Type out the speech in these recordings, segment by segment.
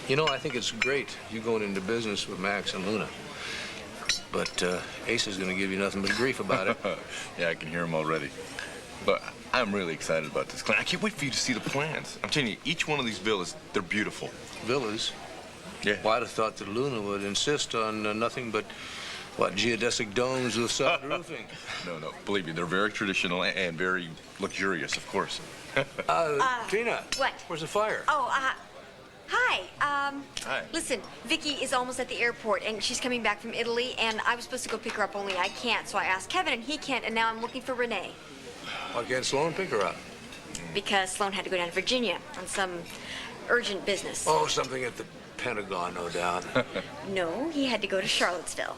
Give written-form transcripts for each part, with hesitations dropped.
You know, I think it's great you going into business with Max and Luna. But Ace is going to give you nothing but grief about it. Yeah, I can hear him already. But I'm really excited about this, Clint. I can't wait for you to see the plans. I'm telling you, each one of these villas, they're beautiful. Villas? Yeah. Well, I'd have thought that Luna would insist on nothing but, what, geodesic domes with solid roofing. No. Believe me, they're very traditional and very luxurious, of course. Tina. What? Where's the fire? Oh, hi. Hi. Listen, Vicky is almost at the airport, and she's coming back from Italy, and I was supposed to go pick her up, only I can't. So I asked Kevin, and he can't, and now I'm looking for Renee. Why can't Sloan pick her up? Because Sloan had to go down to Virginia on some urgent business. Oh, something at the Pentagon, no doubt. No, he had to go to Charlottesville.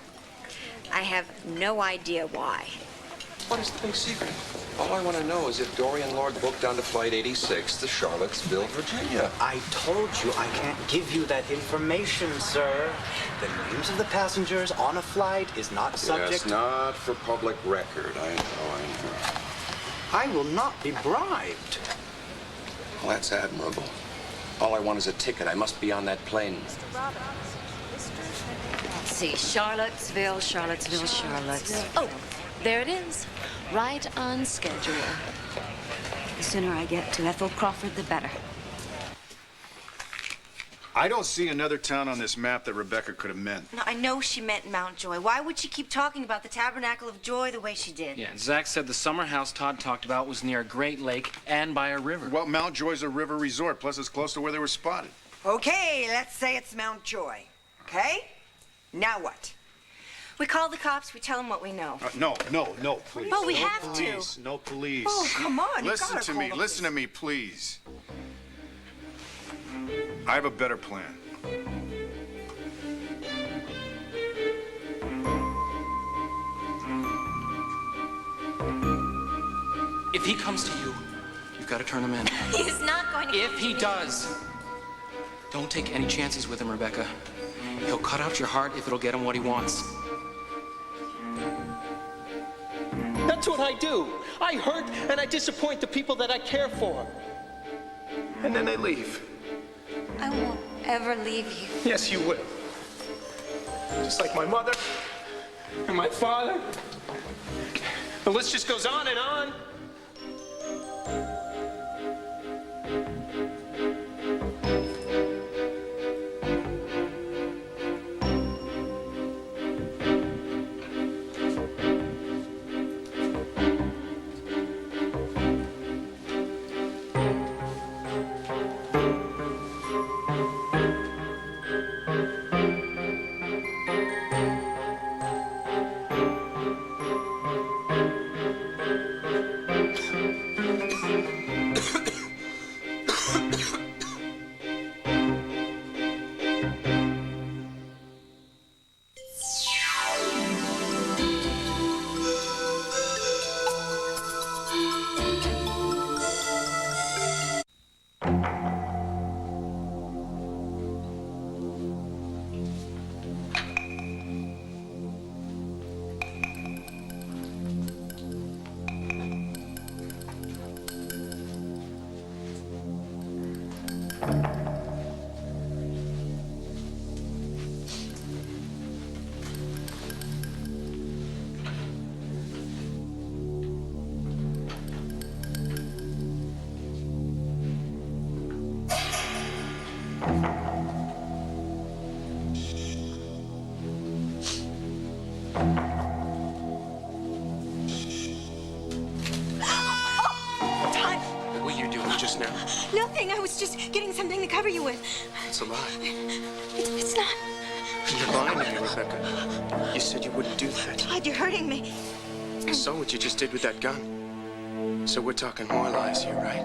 I have no idea why. What is the big secret? All I want to know is if Dorian Lord booked onto Flight 86 to Charlottesville, Virginia. I told you I can't give you that information, sir. The names of the passengers on a flight is not subject... Yes, not for public record. I know. I will not be bribed. Well, that's admirable. All I want is a ticket. I must be on that plane. Let's see, Charlottesville. Oh, there it is. Right on schedule. The sooner I get to Ethel Crawford, the better. I don't see another town on this map that Rebecca could have meant. No, I know she meant Mount Joy. Why would she keep talking about the Tabernacle of Joy the way she did? Yeah, Zach said the summer house Todd talked about was near a great lake and by a river. Well, Mount Joy's a river resort, plus it's close to where they were spotted. Okay, let's say it's Mount Joy. Okay? Now what? We call the cops, we tell them what we know. No, please. But we no have police, to. No police. Oh, come on. Listen to me, please. I have a better plan. If he comes to you, you've got to turn him in. He's not going to... If he does, don't take any chances with him, Rebecca. He'll cut out your heart if it'll get him what he wants. That's what I do. I hurt and I disappoint the people that I care for. And then they leave. I won't ever leave you. Yes, you will. Just like my mother and my father. The list just goes on and on. What were you doing just now? Nothing. I was just getting something to cover you with. It's a lie. It's not. You're lying to me, Rebecca. You said you wouldn't do that. Todd, you're hurting me. I saw what you just did with that gun. So we're talking more lies here, right?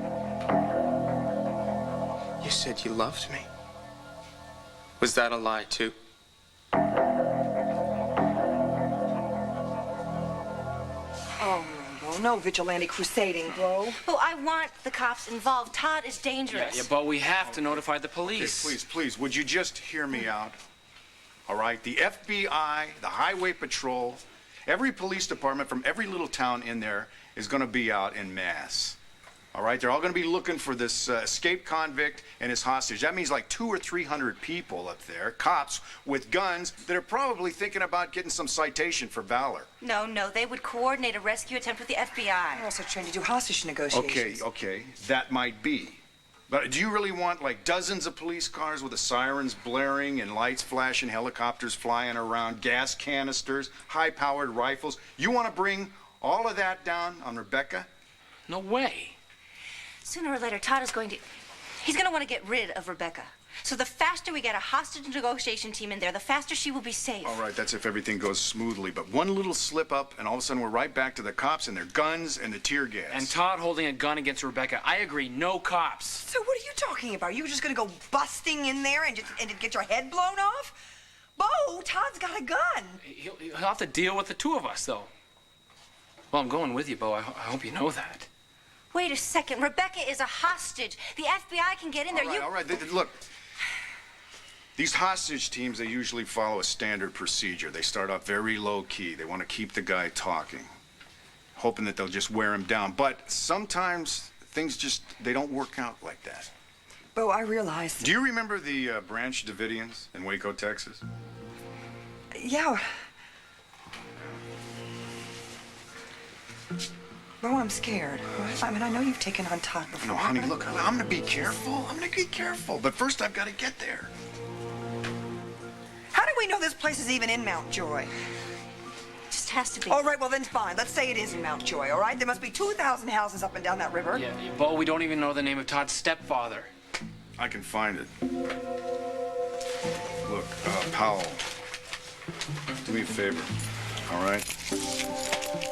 You said you loved me. Was that a lie, too? Oh, no vigilante crusading, bro. Oh, I want the cops involved. Todd is dangerous. Yeah, but we have to notify the police. Okay, please, would you just hear me out? All right, the FBI, the Highway Patrol, every police department from every little town in there is going to be out en masse. All right, they're all going to be looking for this escaped convict and his hostage. That means like 200 or 300 people up there, cops with guns that are probably thinking about getting some citation for valor. No, they would coordinate a rescue attempt with the FBI. They're also trying to do hostage negotiations. Okay, that might be. But do you really want like dozens of police cars with the sirens blaring and lights flashing, helicopters flying around, gas canisters, high-powered rifles? You want to bring all of that down on Rebecca? No way. Sooner or later, Todd is going to... He's going to want to get rid of Rebecca. So the faster we get a hostage negotiation team in there, the faster she will be safe. All right, that's if everything goes smoothly. But one little slip up, and all of a sudden we're right back to the cops and their guns and the tear gas. And Todd holding a gun against Rebecca. I agree, no cops. So what are you talking about? You were just gonna go busting in there and get your head blown off? Bo, Todd's got a gun. He'll have to deal with the two of us, though. Well, I'm going with you, Bo. I hope you know that. Wait a second. Rebecca is a hostage. The FBI can get in there. All right. Look, these hostage teams, they usually follow a standard procedure. They start off very low-key. They want to keep the guy talking, hoping that they'll just wear him down. But sometimes things just, they don't work out like that. Bo, I realize... Do you remember the Branch Davidians in Waco, Texas? Yeah. Bo, I'm scared. I mean, I know you've taken on Todd before. No, honey, look, I'm gonna be careful. But first I've got to get there. How do we know this place is even in Mount Joy? Just has to be. All right, well then fine. Let's say it is in Mount Joy, all right? There must be 2,000 houses up and down that river. Yeah, Bo, we don't even know the name of Todd's stepfather. I can find it. Look, Powell, do me a favor, all right?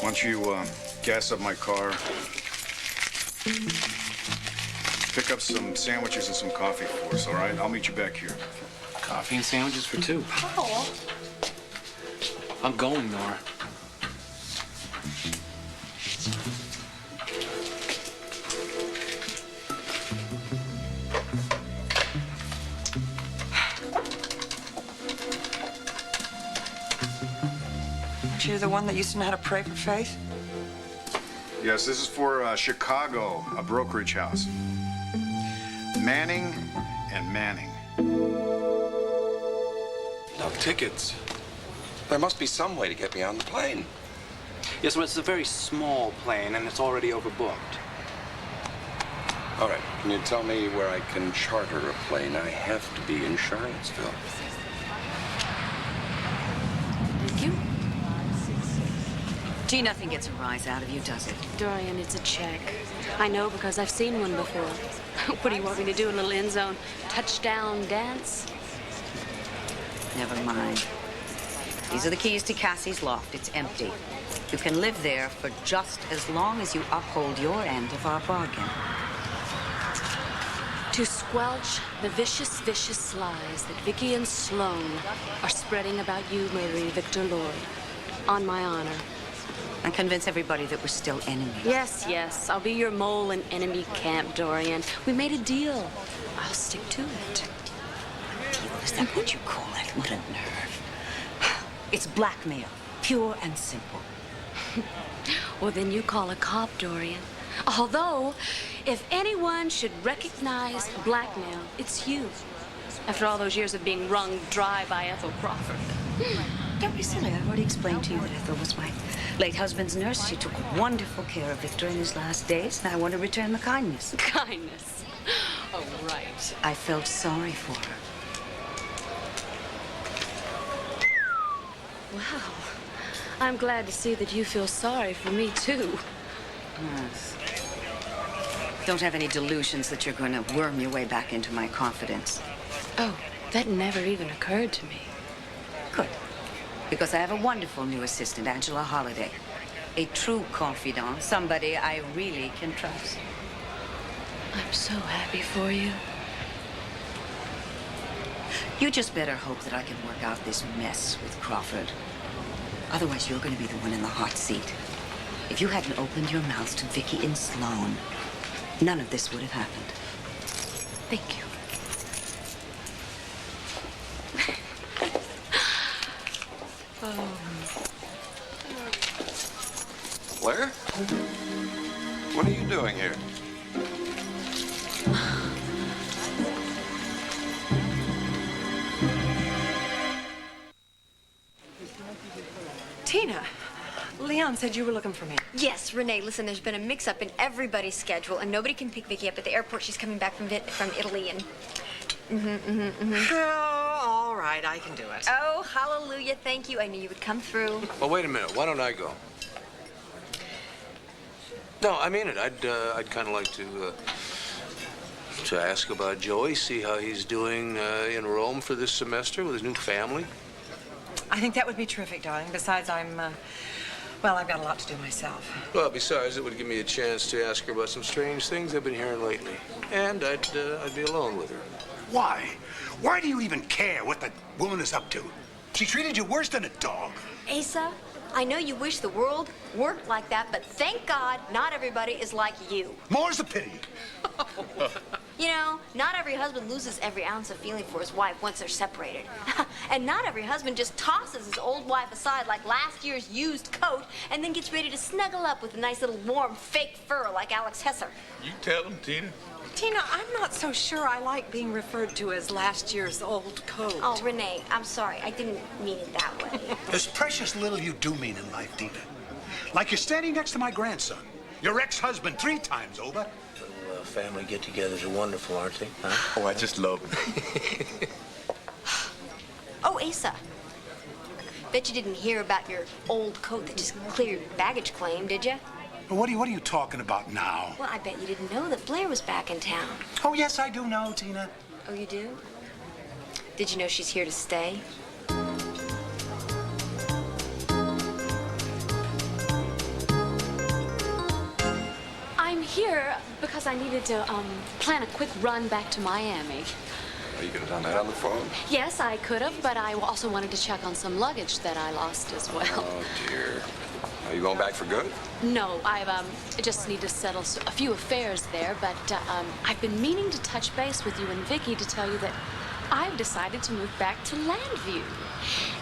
Why don't you gas up my car, pick up some sandwiches and some coffee for us, all right? I'll meet you back here. Coffee and sandwiches for two. Powell? I'm going, Nora. Aren't you the one that used to know how to pray for faith? Yes, this is for Chicago, a brokerage house. Manning and Manning. No tickets. There must be some way to get me on the plane. Yes, well, it's a very small plane, and it's already overbooked. All right, can you tell me where I can charter a plane? I have to be in Charlottesville. Thank you. Gee, nothing gets a rise out of you, does it? Dorian, it's a check. I know because I've seen one before. What do you want me to do, a little end zone touchdown dance? Never mind. These are the keys to Cassie's loft. It's empty. You can live there for just as long as you uphold your end of our bargain. To squelch the vicious, vicious lies that Vicky and Sloan are spreading about you, Marie Victor Lord. On my honor. And convince everybody that we're still enemies. Yes, yes. I'll be your mole in enemy camp, Dorian. We made a deal. I'll stick to it. Deal? Is that what you call it? What a nerve. It's blackmail. Pure and simple. Well, then you call a cop, Dorian. Although, if anyone should recognize blackmail, it's you. After all those years of being wrung dry by Ethel Crawford. Don't be silly. I've already explained to you that Ethel was my late husband's nurse. She took wonderful care of Victor in his last days, and I want to return the kindness. Kindness? Oh, right. I felt sorry for her. Well, I'm glad to see that you feel sorry for me, too. Yes. Don't have any delusions that you're going to worm your way back into my confidence. Oh, that never even occurred to me. Good. Because I have a wonderful new assistant, Angela Holliday. A true confidant, somebody I really can trust. I'm so happy for you. You just better hope that I can work out this mess with Crawford. Otherwise, you're going to be the one in the hot seat. If you hadn't opened your mouth to Vicky and Sloan, none of this would have happened. Thank you. Blair? What are you doing here? Leon said you were looking for me. Yes, Renee, listen, there's been a mix-up in everybody's schedule, and nobody can pick Vicky up at the airport. She's coming back from Italy, and... Oh, all right, I can do it. Oh, hallelujah, thank you. I knew you would come through. Well, wait a minute. Why don't I go? No, I mean it. I'd kind of like to ask about Joey, see how he's doing in Rome for this semester with his new family. I think that would be terrific, darling. Besides, well, I've got a lot to do myself. Well, besides, it would give me a chance to ask her about some strange things I've been hearing lately. And I'd be alone with her. Why? Why do you even care what the woman is up to? She treated you worse than a dog. Asa, I know you wish the world worked like that, but thank God not everybody is like you. More's the pity. You know, not every husband loses every ounce of feeling for his wife once they're separated. And not every husband just tosses his old wife aside like last year's used coat and then gets ready to snuggle up with a nice little warm fake fur like Alex Hesser. You tell him, Tina. Tina, I'm not so sure I like being referred to as last year's old coat. Oh, Renee, I'm sorry. I didn't mean it that way. There's precious little you do mean in life, Tina. Like you're standing next to my grandson, your ex-husband 3 times over. Family get-togethers are wonderful, aren't they? Huh? Oh, I just love it. Oh, Asa. Bet you didn't hear about your old coat that just cleared baggage claim, did you? What are you talking about now? Well, I bet you didn't know that Blair was back in town. Oh, yes, I do know, Tina. Oh, you do? Did you know she's here to stay? I'm here because I needed to plan a quick run back to Miami. You could have done that on the phone. Yes, I could have, but I also wanted to check on some luggage that I lost as well. Oh, dear. Are you going back for good? No, I just need to settle a few affairs there, but I've been meaning to touch base with you and Vicky to tell you that I've decided to move back to Landview.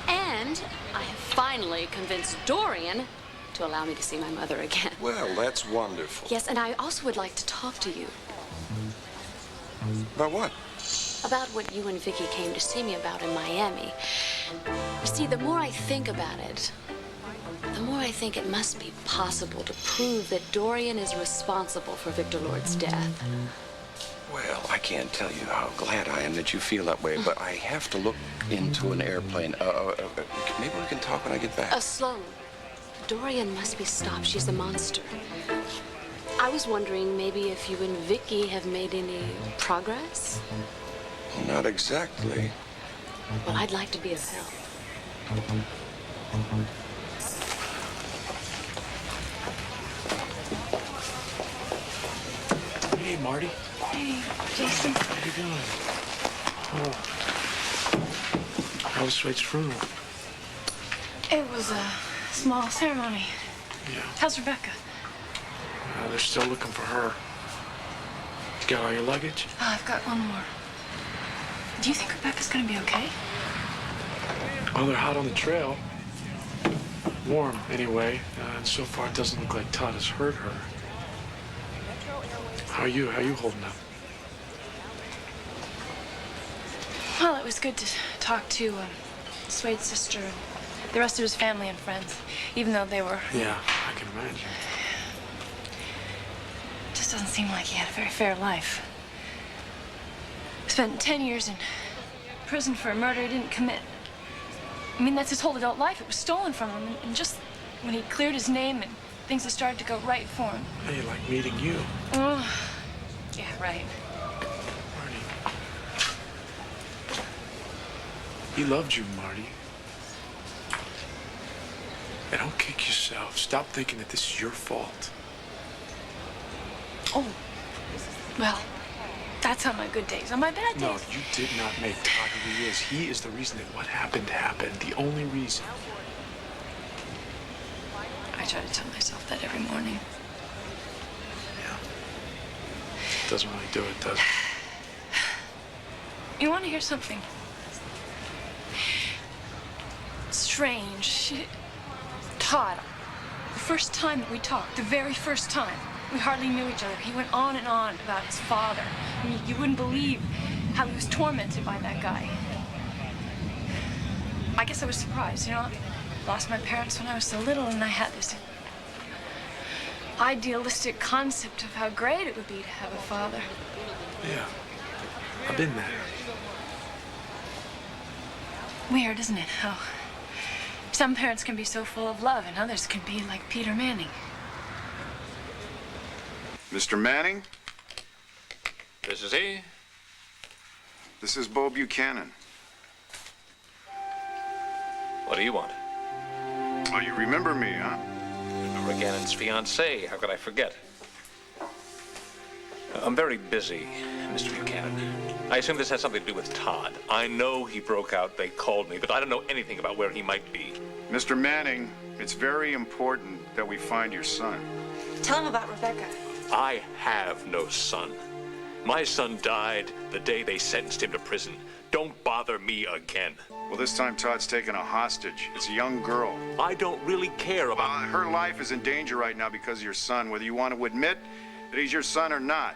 And I have finally convinced Dorian to allow me to see my mother again. Well, that's wonderful. Yes, and I also would like to talk to you. About what? About what you and Vicky came to see me about in Miami. You see, the more I think about it, the more I think it must be possible to prove that Dorian is responsible for Victor Lord's death. Well, I can't tell you how glad I am that you feel that way, but I have to look into an airplane. Maybe we can talk when I get back. Sloan, Dorian must be stopped. She's a monster. I was wondering maybe if you and Vicky have made any progress? Not exactly. Well, I'd like to be of help. Hey, Marty. Hey, Jason. How you doing? Oh. How was Swade's funeral? It was a small ceremony. Yeah. How's Rebecca? They're still looking for her. You got all your luggage? Oh, I've got one more. Do you think Rebecca's gonna be okay? Oh, they're hot on the trail. Warm, anyway. And so far, it doesn't look like Todd has hurt her. How are you? How are you holding up? Well, it was good to talk to Swade's sister and the rest of his family and friends, even though they were... Yeah, I can imagine. It just doesn't seem like he had a very fair life. Spent 10 years in prison for a murder he didn't commit. I mean, that's his whole adult life. It was stolen from him. And just when he cleared his name and things had started to go right for him. Hey, like meeting you. Oh, yeah, right. Marty. He loved you, Marty. And don't kick yourself. Stop thinking that this is your fault. Oh, well, that's on my good days. On my bad days... No, you did not make Todd who he is. He is the reason that what happened happened. The only reason. I try to tell myself that every morning. Yeah. Doesn't really do it, does it? You want to hear something strange? Todd, the first time that we talked, the very first time, we hardly knew each other. He went on and on about his father. I mean, you wouldn't believe how he was tormented by that guy. I guess I was surprised, you know. I lost my parents when I was so little, and I had this idealistic concept of how great it would be to have a father. Yeah, I've been there. Weird, isn't it? How some parents can be so full of love and others can be like Peter Manning. Mr. Manning? This is he. This is Bo Buchanan. What do you want? Oh, you remember me, huh? Nora Gannon's fiancée. How could I forget? I'm very busy, Mr. Buchanan. I assume this has something to do with Todd. I know he broke out, they called me, but I don't know anything about where he might be. Mr. Manning, it's very important that we find your son. Tell him about Rebecca. I have no son. My son died the day they sentenced him to prison. Don't bother me again. Well, this time Todd's taking a hostage. It's a young girl. I don't really care about... her life is in danger right now because of your son, whether you want to admit that he's your son or not.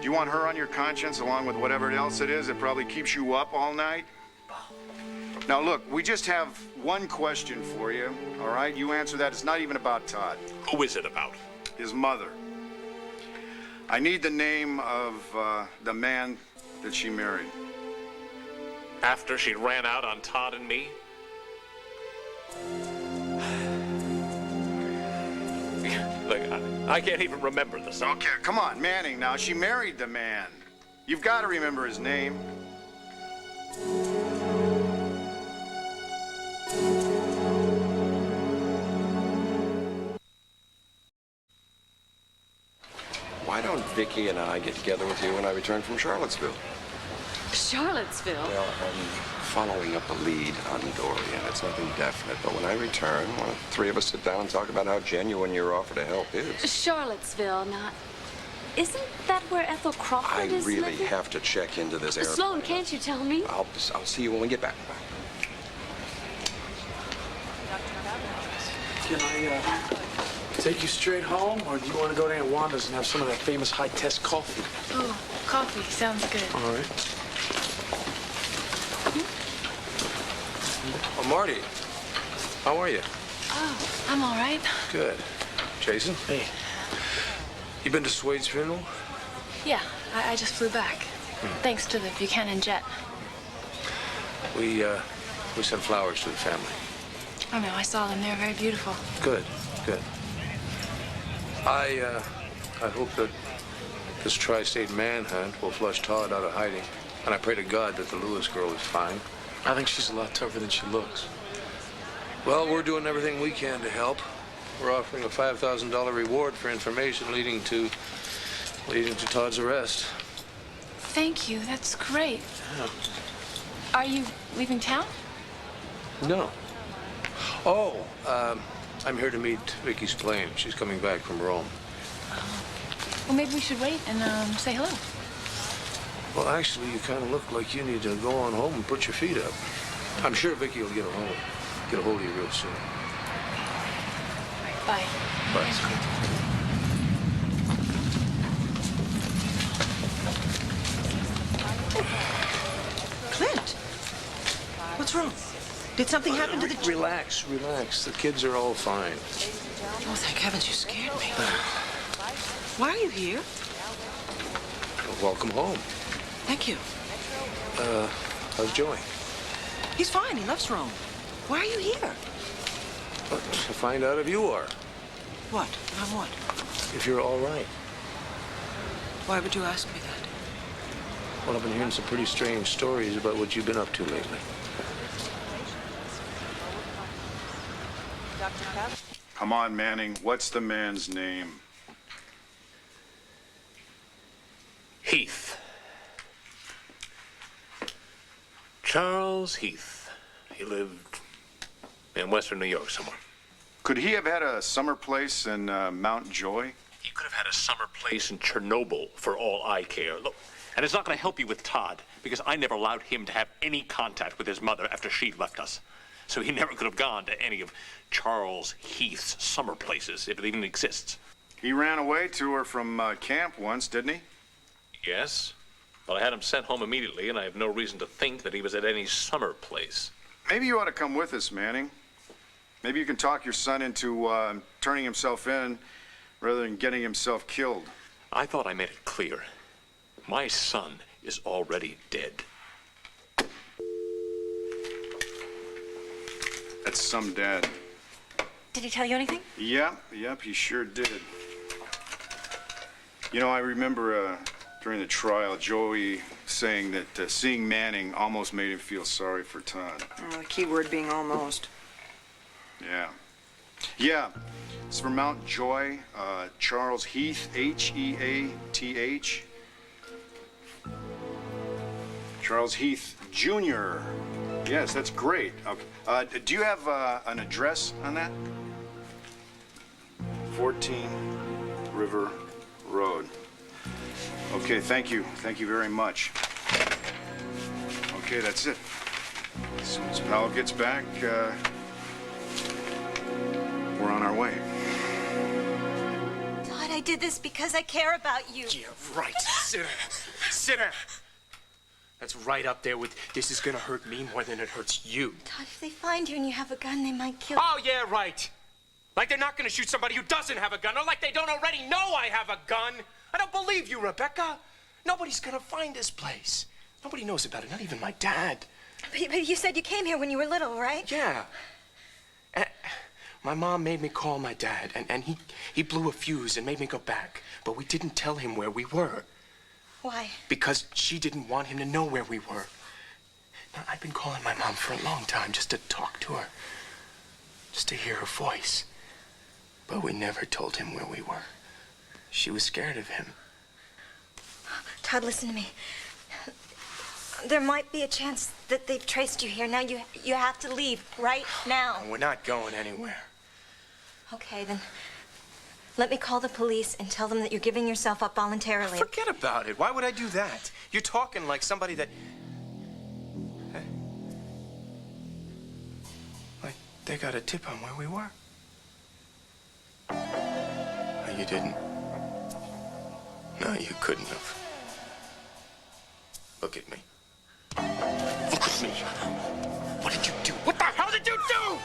Do you want her on your conscience along with whatever else it is that probably keeps you up all night? Now, look, we just have one question for you, all right? You answer that. It's not even about Todd. Who is it about? His mother. I need the name of the man that she married. After she ran out on Todd and me? Look, I can't even remember the song. Okay, come on, Manning now. She married the man. You've got to remember his name. Why don't Vicky and I get together with you when I return from Charlottesville? Charlottesville? Well, I'm following up a lead on Dorian. It's nothing definite, but when I return, why don't the three of us sit down and talk about how genuine your offer to help is? Charlottesville, not... Isn't that where Ethel Crawford is I really living? have to check into this airplane. Sloan, can't you tell me? I'll see you when we get back. Can I take you straight home, or do you want to go to Aunt Wanda's and have some of that famous high-test coffee? Oh, coffee sounds good. All right. Oh, Marty. How are you? Oh, I'm all right. Good. Jason? Hey. You been to Swade's funeral? Yeah, I just flew back. Thanks to the Buchanan jet. We sent flowers to the family. Oh, no, I saw them. They're very beautiful. Good, good. I hope that this tri-state manhunt will flush Todd out of hiding. And I pray to God that the Lewis girl is fine. I think she's a lot tougher than she looks. Well, we're doing everything we can to help. We're offering a $5,000 reward for information leading to Todd's arrest. Thank you. That's great. Yeah. Are you leaving town? No. Oh, I'm here to meet Vicky's plane. She's coming back from Rome. Well, maybe we should wait and say hello. Well, actually, you kind of look like you need to go on home and put your feet up. I'm sure Vicky will get a hold of you real soon. Bye. Bye. Clint, what's wrong? Did something happen to the... Relax, relax. The kids are all fine. Oh, thank heavens, you scared me. Why are you here? Welcome home. Thank you. How's Joey? He's fine. He loves Rome. Why are you here? To find out if you are. What? I'm what? If you're all right. Why would you ask me that? Well, I've been hearing some pretty strange stories about what you've been up to lately. Come on, Manning. What's the man's name? Heath. Charles Heath. He lived in western New York somewhere. Could he have had a summer place in Mount Joy? He could have had a summer place in Chernobyl, for all I care. Look, and it's not going to help you with Todd, because I never allowed him to have any contact with his mother after she left us. So he never could have gone to any of Charles Heath's summer places, if it even exists. He ran away to her from camp once, didn't he? Yes. Well, I had him sent home immediately, and I have no reason to think that he was at any summer place. Maybe you ought to come with us, Manning. Maybe you can talk your son into turning himself in rather than getting himself killed. I thought I made it clear. My son is already dead. That's some dad. Did he tell you anything? Yep, he sure did. You know, I remember during the trial, Joey saying that seeing Manning almost made him feel sorry for Todd. The key word being almost. Yeah. Yeah. It's from Mount Joy, Charles Heath, Heath. Charles Heath Jr. Yes, that's great. Okay. Do you have an address on that? 14 River Road. Okay, thank you. Thank you very much. Okay, that's it. As soon as Powell gets back, we're on our way. Todd, I did this because I care about you. Yeah, right. Sit down. Sit down. That's right up there with this is gonna hurt me more than it hurts you. Todd, if they find you and you have a gun, they might kill Oh, yeah, right. Like they're not gonna shoot somebody who doesn't have a gun, or like they don't already know I have a gun. I don't believe you, Rebecca. Nobody's gonna find this place. Nobody knows about it, not even my dad. But you said you came here when you were little, right? Yeah. My mom made me call my dad, and he blew a fuse and made me go back. But we didn't tell him where we were. Why? Because she didn't want him to know where we were. Now, I've been calling my mom for a long time just to talk to her. Just to hear her voice. But we never told him where we were. She was scared of him. Todd, listen to me. There might be a chance that they've traced you here. Now you have to leave right now. And we're not going anywhere. Okay, then let me call the police and tell them that you're giving yourself up voluntarily. Forget about it. Why would I do that? You're talking like somebody that... Hey. Like they got a tip on where we were. No, you didn't. No, you couldn't have. Look at me. Look at me. What did you do? What the hell did you do?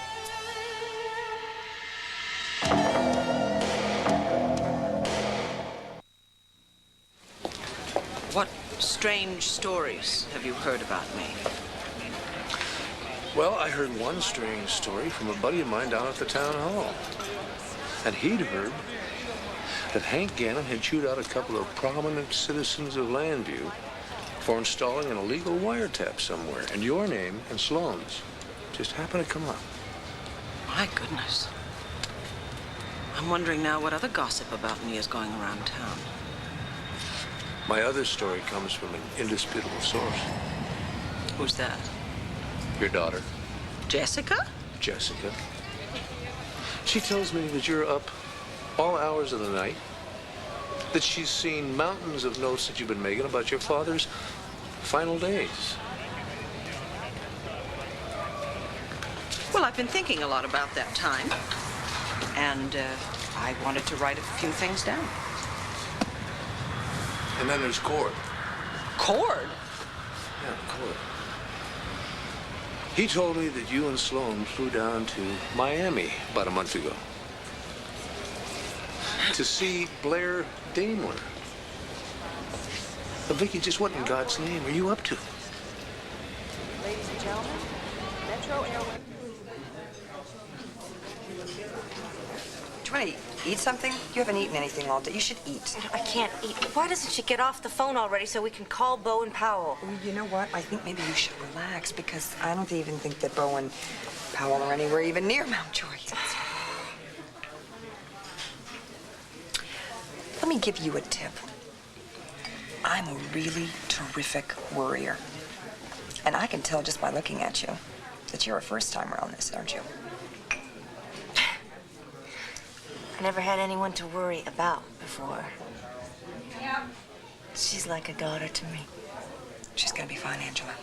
What strange stories have you heard about me? Well, I heard one strange story from a buddy of mine down at the town hall. And he'd heard that Hank Gannon had chewed out a couple of prominent citizens of Landview for installing an illegal wiretap somewhere, and your name and Sloan's just happened to come up. My goodness. I'm wondering now what other gossip about me is going around town. My other story comes from an indisputable source. Who's that? Your daughter. Jessica? Jessica. She tells me that you're up all hours of the night, that she's seen mountains of notes that you've been making about your father's final days. Well, I've been thinking a lot about that time. And I wanted to write a few things down. And then there's Cord. Cord? Yeah, Cord. He told me that you and Sloan flew down to Miami about a month ago to see Blair Daimler. But Vicky, just what in God's name are you up to? Ladies and gentlemen, Metro Airways. Do you want to eat something? You haven't eaten anything, Oltl. You should eat. I can't eat. Why doesn't she get off the phone already so we can call Bo and Powell? Well, you know what? I think maybe you should relax because I don't even think that Bo and Powell are anywhere even near Mount Joy. Let me give you a tip. I'm a really terrific worrier. And I can tell just by looking at you that you're a first-timer on this, aren't you? I never had anyone to worry about before. Yeah. She's like a daughter to me. She's gonna be fine, Angela.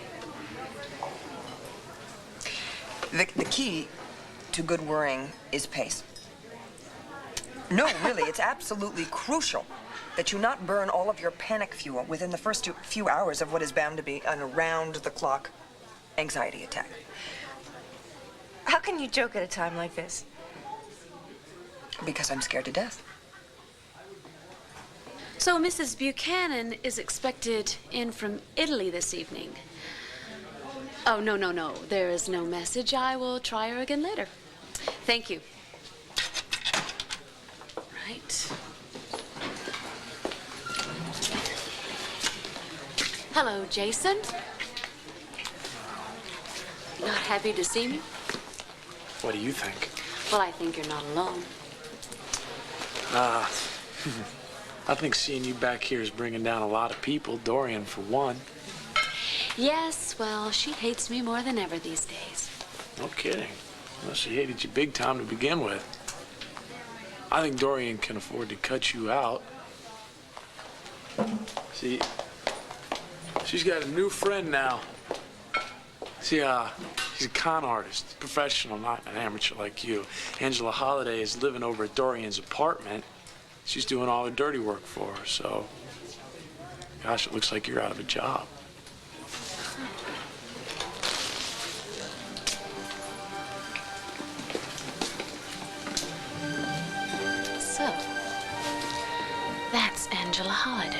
The key to good worrying is pace. No, really, it's absolutely crucial that you not burn all of your panic fuel within the first few hours of what is bound to be an around-the-clock anxiety attack. How can you joke at a time like this? Because I'm scared to death. So Mrs. Buchanan is expected in from Italy this evening. Oh, no, no, no. There is no message. I will try her again later. Thank you. Right. Hello, Jason. Not happy to see me? What do you think? Well, I think you're not alone. I think seeing you back here is bringing down a lot of people, Dorian for one. Yes, well, she hates me more than ever these days. No kidding. Well, she hated you big time to begin with. I think Dorian can afford to cut you out. See, she's got a new friend now. See, he's a con artist, professional, not an amateur like you. Angela Holliday is living over at Dorian's apartment. She's doing all the dirty work for her, so... Gosh, it looks like you're out of a job. So, that's Angela Holliday.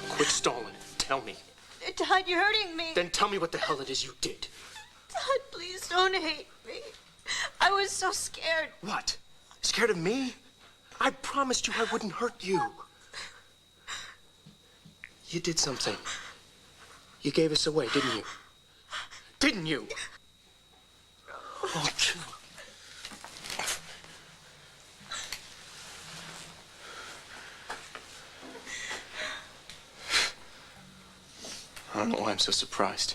Quit stalling. Tell me. Todd, you're hurting me. Then tell me what the hell it is you did. Todd, please don't hate me. I was so scared. What? Scared of me? I promised you I wouldn't hurt you. You did something. You gave us away, didn't you? Didn't you? Oh, I don't know why I'm so surprised.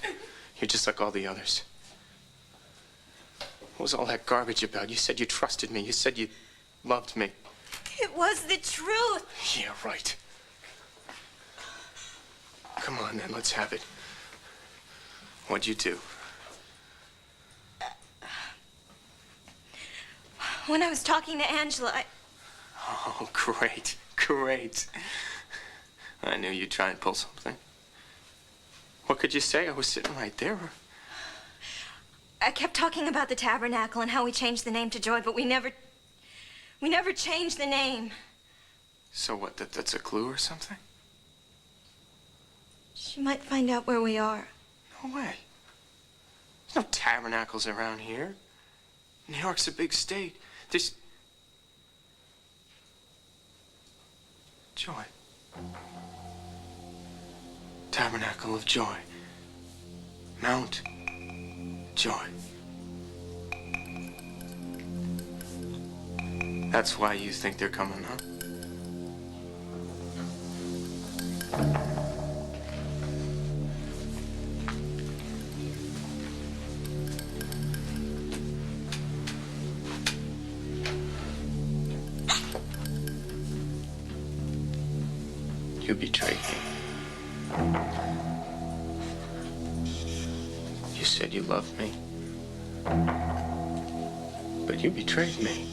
You're just like all the others. What was all that garbage about? You said you trusted me. You said you loved me. It was the truth. Yeah, right. Come on, then. Let's have it. What'd you do? When I was talking to Angela, Oh, great. Great. I knew you'd try and pull something. What could you say? I was sitting right there. I kept talking about the tabernacle and how we changed the name to Joy, but we never changed the name. So what, that's a clue or something? She might find out where we are. No way. There's no tabernacles around here. New York's a big state. There's... Joy. Tabernacle of Joy. Mount Joy. That's why you think they're coming, huh? You betrayed me. You said you loved me. But you betrayed me.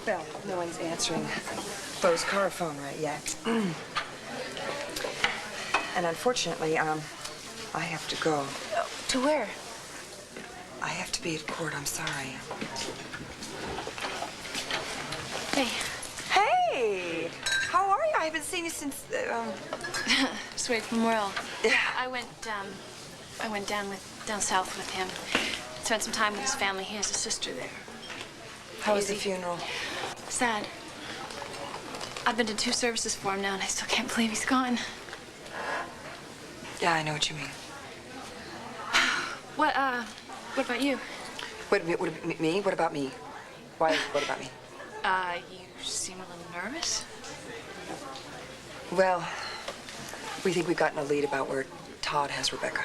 Well, no one's answering Bo's car phone right yet. And unfortunately, I have to go. To where? I have to be at court. I'm sorry. Hey. Hey! How are you? I haven't seen you since, Straight from Merle. I went down south with him. Spent some time with his family. He has a sister there. How was the funeral? Sad. I've been to 2 services for him now, and I still can't believe he's gone. Yeah, I know what you mean. What about you? What me? What about me? Why, what about me? You seem a little nervous. Well, we think we've gotten a lead about where Todd has Rebecca.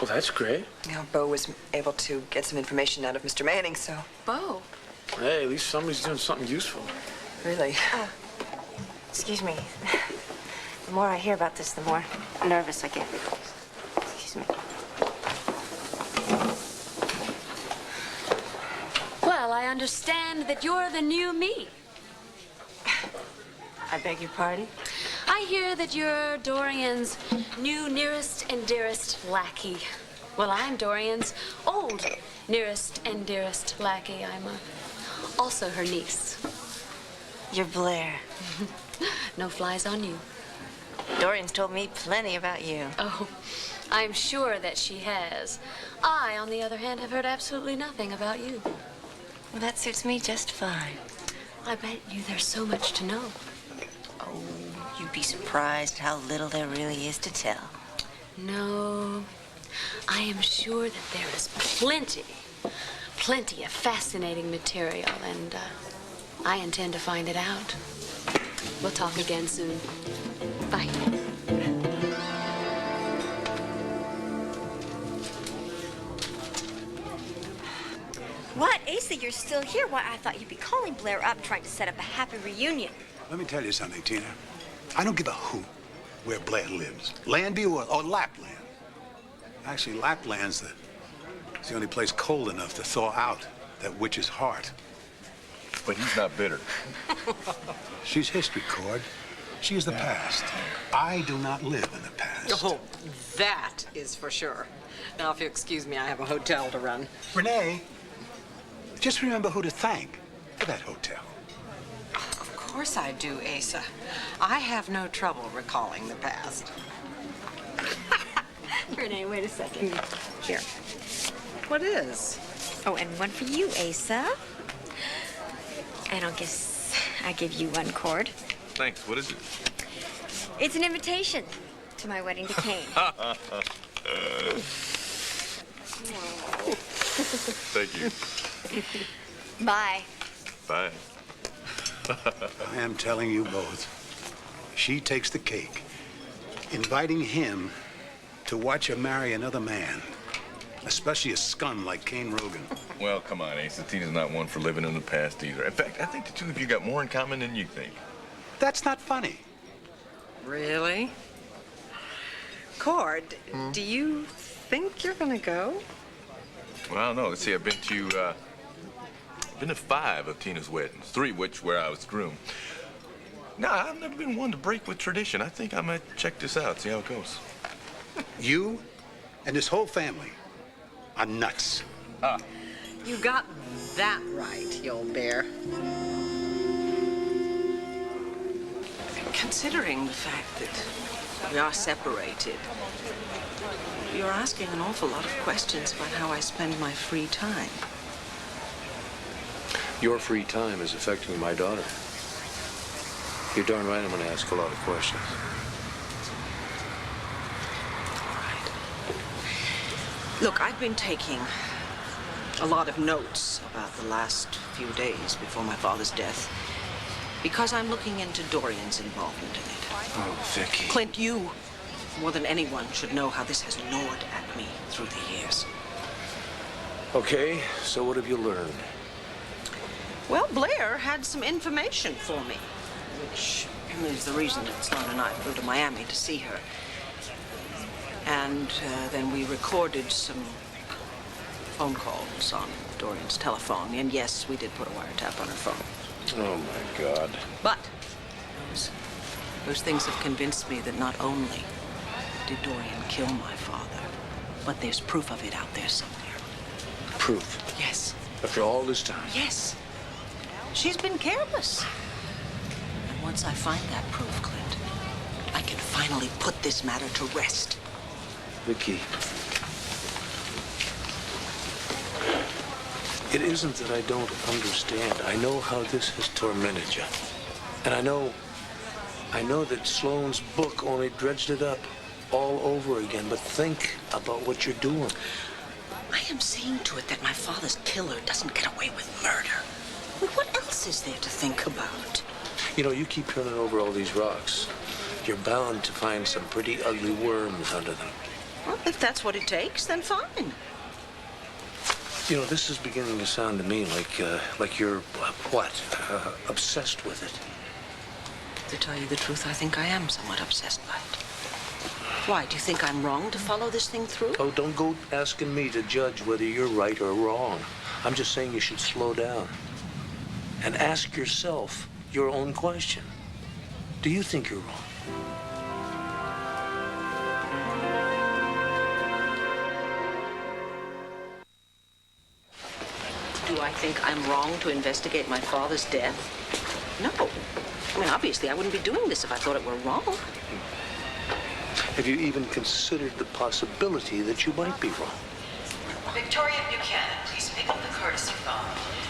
Well, that's great. You know, Bo was able to get some information out of Mr. Manning, so... Bo? Hey, at least somebody's doing something useful. Really? Excuse me. The more I hear about this, the more nervous I get. Excuse me. I understand that you're the new me. I beg your pardon? I hear that you're Dorian's new nearest and dearest lackey. Well, I'm Dorian's old nearest and dearest lackey. I'm also her niece. You're Blair. No flies on you. Dorian's told me plenty about you. Oh, I'm sure that she has. I, on the other hand, have heard absolutely nothing about you. Well, that suits me just fine. I bet you there's so much to know. Oh, you'd be surprised how little there really is to tell. No, I am sure that there is plenty of fascinating material, and I intend to find it out. We'll talk again soon. Bye. What? Asa, you're still here? Why, I thought you'd be calling Blair up trying to set up a happy reunion. Let me tell you something, Tina. I don't give a hoot where Blair lives. Landview or Lapland. Actually, Lapland's the only place cold enough to thaw out that witch's heart. But he's not bitter. She's history, Cord. She is the past. I do not live in the past. Oh, that is for sure. Now, if you excuse me, I have a hotel to run. Renee, just remember who to thank for that hotel. Of course I do, Asa. I have no trouble recalling the past. Renee, wait a second. Here. What is? Oh, and one for you, Asa. And I'll guess I give you one, Cord. Thanks. What is it? It's an invitation to my wedding to Kane. Thank you. Bye. Bye. I am telling you both, she takes the cake. Inviting him to watch her marry another man, especially a scum like Kane Rogan. Well, come on, Ace. Tina's not one for living in the past either. In fact, I think the two of you got more in common than you think. That's not funny. Really? Cord, do you think you're gonna go? Well, I don't know. Let's see. I've been to 5 of Tina's weddings, 3 of which where I was groom. No, I've never been one to break with tradition. I think I might check this out, see how it goes. You and this whole family are nuts. You got that right, you old bear. Considering the fact that we are separated, you're asking an awful lot of questions about how I spend my free time. Your free time is affecting my daughter. You're darn right I'm going to ask a lot of questions. Look, I've been taking a lot of notes about the last few days before my father's death because I'm looking into Dorian's involvement in it. Oh, Vicky. Clint, you, more than anyone, should know how this has gnawed at me through the years. Okay, so what have you learned? Well, Blair had some information for me, which is the reason that Sloan and I flew to Miami to see her. And then we recorded some phone calls on Dorian's telephone. And yes, we did put a wiretap on her phone. Oh, my God. But those things have convinced me that not only did Dorian kill my father, but there's proof of it out there somewhere. Proof? Yes. After all this time? Yes. She's been careless. And once I find that proof, Clint, I can finally put this matter to rest. Vicky, it isn't that I don't understand. I know how this has tormented you. And I know that Sloane's book only dredged it up all over again. But think about what you're doing. I am seeing to it that my father's killer doesn't get away with murder. Well, what else is there to think about? You know, you keep turning over all these rocks. You're bound to find some pretty ugly worms under them. Well, if that's what it takes, then fine. You know, this is beginning to sound to me like you're, obsessed with it. To tell you the truth, I think I am somewhat obsessed by it. Why, do you think I'm wrong to follow this thing through? Oh, don't go asking me to judge whether you're right or wrong. I'm just saying you should slow down and ask yourself your own question. Do you think you're wrong? Do I think I'm wrong to investigate my father's death? No. I mean, obviously, I wouldn't be doing this if I thought it were wrong. Have you even considered the possibility that you might be wrong? Victoria Buchanan, please pick up the courtesy phone.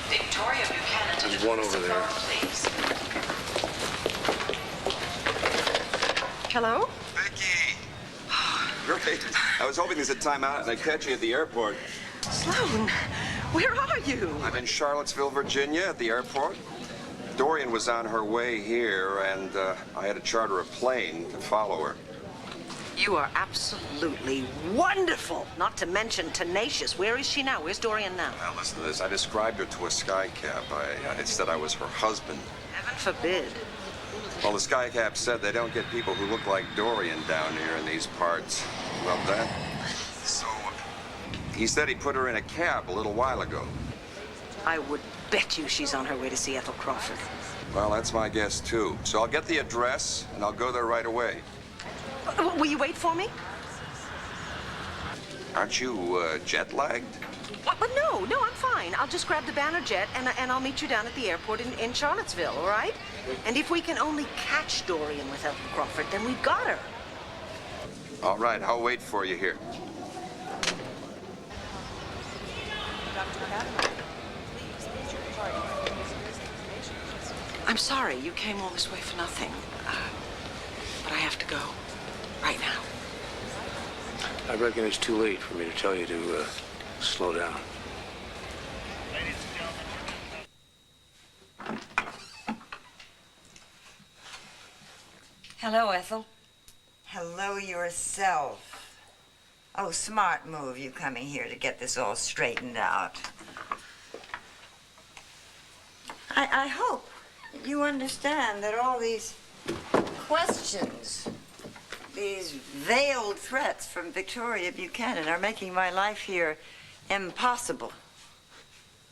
Victoria Buchanan to There's the one courtesy over there. phone, please. Hello? Vicky! Great. I was hoping there's a timeout and I'd catch you at the airport. Sloan, where are you? I'm in Charlottesville, Virginia at the airport. Dorian was on her way here, and I had to charter a plane to follow her. You are absolutely wonderful, not to mention tenacious. Where is she now? Where's Dorian now? Now, listen to this. I described her to a sky cap. It said I was her husband. Heaven forbid. Well, the sky cap said they don't get people who look like Dorian down here in these parts. Well, that. So, he said he put her in a cab a little while ago. I would bet you she's on her way to see Ethel Crawford. Well, that's my guess, too. So I'll get the address, and I'll go there right away. Will you wait for me? Aren't you jet-lagged? What? But no, I'm fine. I'll just grab the Banner jet, and I'll meet you down at the airport in Charlottesville, all right? And if we can only catch Dorian with Ethel Crawford, then we've got her. All right, I'll wait for you here. I'm sorry you came all this way for nothing. But I have to go. Right now. I reckon it's too late for me to tell you to slow down. Hello, Ethel. Hello yourself. Oh, smart move, you coming here to get this all straightened out. I hope you understand that all these questions, these veiled threats from Victoria Buchanan are making my life here impossible.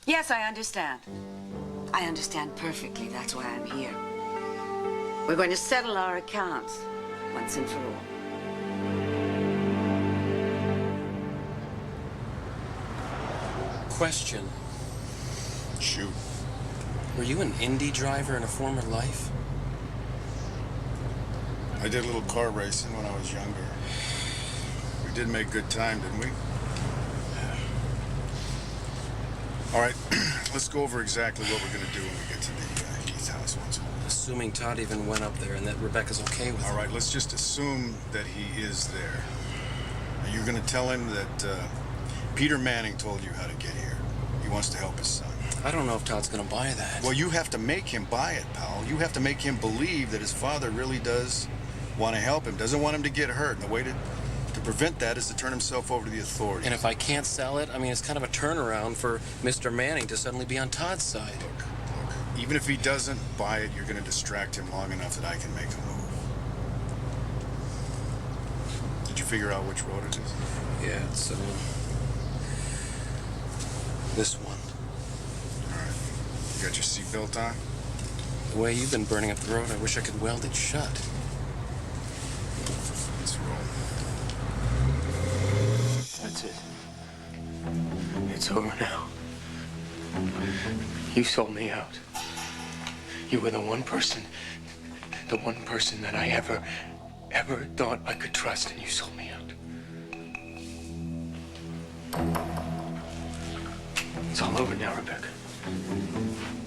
Yes, I understand. I understand perfectly. That's why I'm here. We're going to settle our accounts once and for all. Question. Shoot. Were you an Indy driver in a former life? I did a little car racing when I was younger. We did make good time, didn't we? All right, let's go over exactly what we're going to do when we get to the Heath house once more. Assuming Todd even went up there and that Rebecca's okay with it. All right, let's just assume that he is there. Are you going to tell him that Peter Manning told you how to get here? He wants to help his son. I don't know if Todd's going to buy that. Well, you have to make him buy it, pal. You have to make him believe that his father really does want to help him, doesn't want him to get hurt. And the way to prevent that is to turn himself over to the authorities. And if I can't sell it, I mean, it's kind of a turnaround for Mr. Manning to suddenly be on Todd's side. Look, even if he doesn't buy it, you're going to distract him long enough that I can make a move. Did you figure out which road it is? Yeah, it's this one. All right. You got your seatbelt on? The way you've been burning up the road, I wish I could weld it shut. Let's roll. That's it. It's over now. You sold me out. You were the one person that I ever thought I could trust, and you sold me out. It's all over now, Rebecca.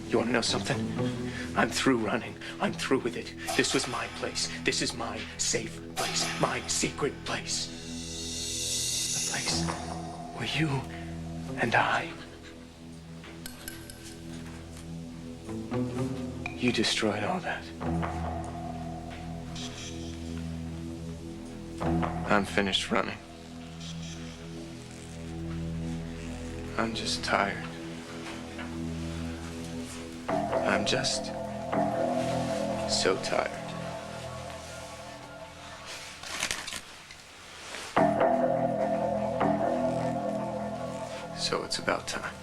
You want to know something? I'm through running. I'm through with it. This was my place. This is my safe place. My secret place. The place where you and I... You destroyed all that. I'm finished running. I'm just tired. I'm just so tired. So it's about time.